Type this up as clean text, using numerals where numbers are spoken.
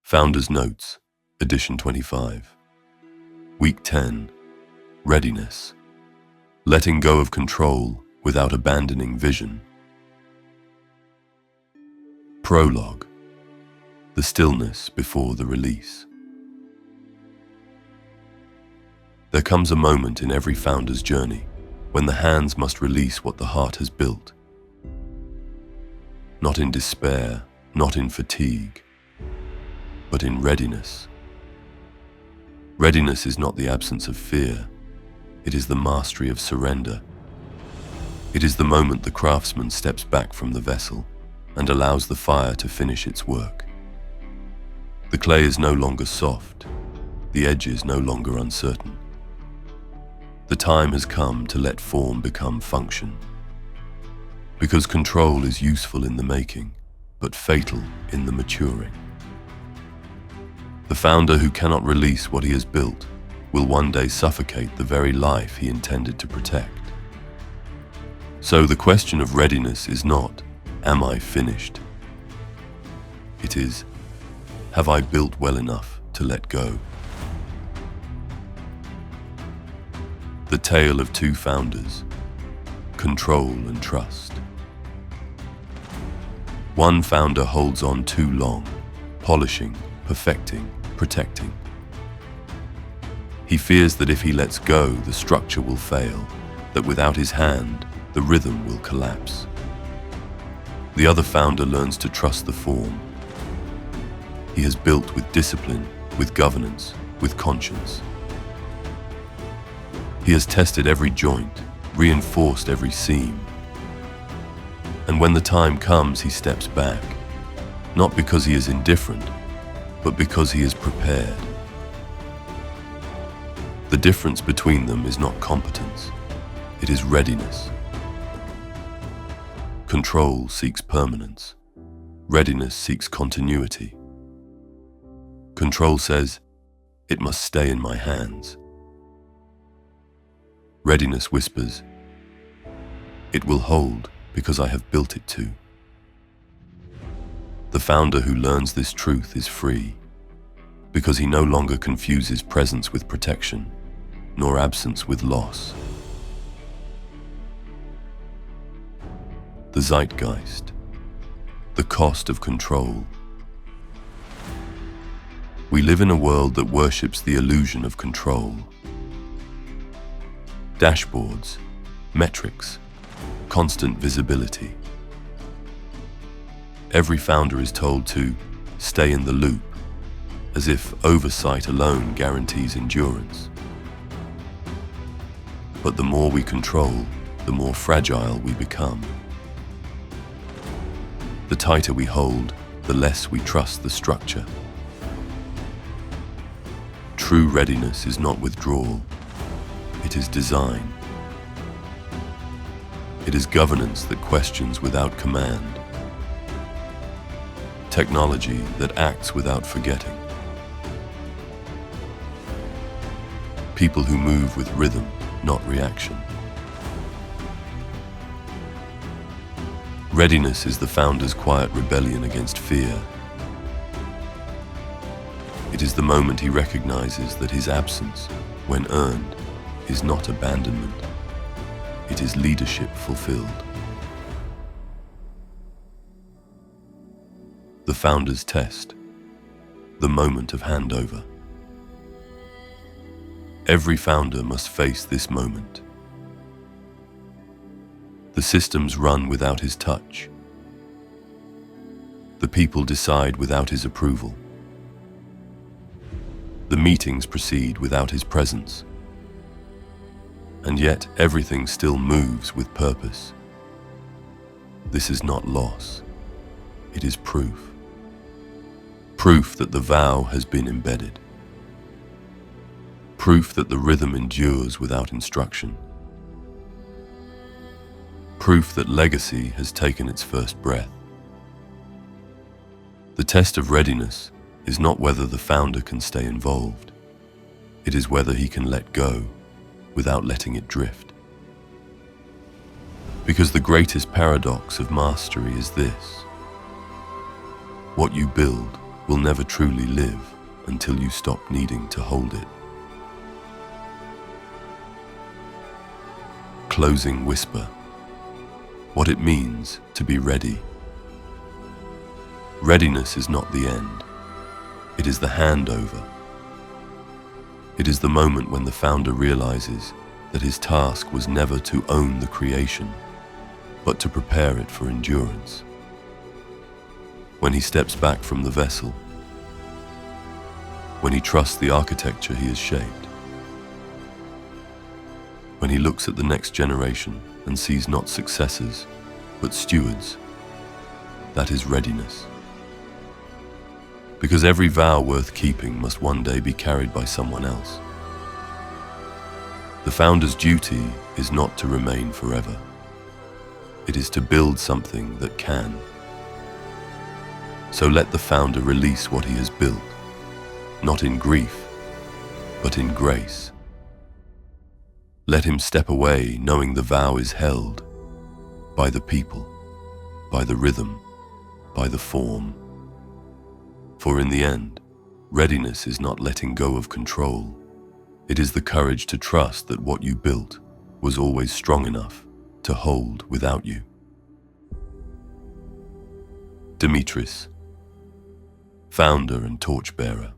Founders Notes, Edition 25. Week 10. Readiness. Letting go of control without abandoning vision. Prologue. The stillness before the release. There comes a moment in every founder's journey when the hands must release what the heart has built. Not in despair, not in fatigue, but in readiness. Readiness is not the absence of fear, it is the mastery of surrender. It is the moment the craftsman steps back from the vessel and allows the fire to finish its work. The clay is no longer soft, the edge is no longer uncertain. The time has come to let form become function. Because control is useful in the making, but fatal in the maturing. The founder who cannot release what he has built will one day suffocate the very life he intended to protect. So the question of readiness is not, am I finished? It is, have I built well enough to let go? The tale of two founders, control and trust. One founder holds on too long, polishing, perfecting, protecting. He fears that if he lets go, the structure will fail, that without his hand, the rhythm will collapse. The other founder learns to trust the form. He has built with discipline, with governance, with conscience. He has tested every joint, reinforced every seam. And when the time comes, he steps back, not because he is indifferent, but because he is prepared. The difference between them is not competence, it is readiness. Control seeks permanence, readiness seeks continuity. Control says, it must stay in my hands. Readiness whispers, it will hold because I have built it to. The founder who learns this truth is free, because he no longer confuses presence with protection, nor absence with loss. The zeitgeist, the cost of control. We live in a world that worships the illusion of control. Dashboards, metrics, constant visibility. Every founder is told to stay in the loop, as if oversight alone guarantees endurance. But the more we control, the more fragile we become. The tighter we hold, the less we trust the structure. True readiness is not withdrawal, it is design. It is governance that questions without command. Technology that acts without forgetting. People who move with rhythm, not reaction. Readiness is the founder's quiet rebellion against fear. It is the moment he recognizes that his absence, when earned, is not abandonment. It is leadership fulfilled. The founder's test, the moment of handover. Every founder must face this moment. The systems run without his touch. The people decide without his approval. The meetings proceed without his presence. And yet everything still moves with purpose. This is not loss, it is proof. Proof that the vow has been embedded. Proof that the rhythm endures without instruction. Proof that legacy has taken its first breath. The test of readiness is not whether the founder can stay involved. It is whether he can let go without letting it drift. Because the greatest paradox of mastery is this: what you build will never truly live until you stop needing to hold it. Closing whisper: what it means to be ready. Readiness is not the end. It is the handover. It is the moment when the founder realizes that his task was never to own the creation, but to prepare it for endurance. When he steps back from the vessel, when he trusts the architecture he has shaped, when he looks at the next generation and sees not successors, but stewards, that is readiness. Because every vow worth keeping must one day be carried by someone else. The founder's duty is not to remain forever. It is to build something that can. So let the founder release what he has built, not in grief, but in grace. Let him step away knowing the vow is held by the people, by the rhythm, by the form. For in the end, readiness is not letting go of control. It is the courage to trust that what you built was always strong enough to hold without you. Dimitris, founder and torchbearer.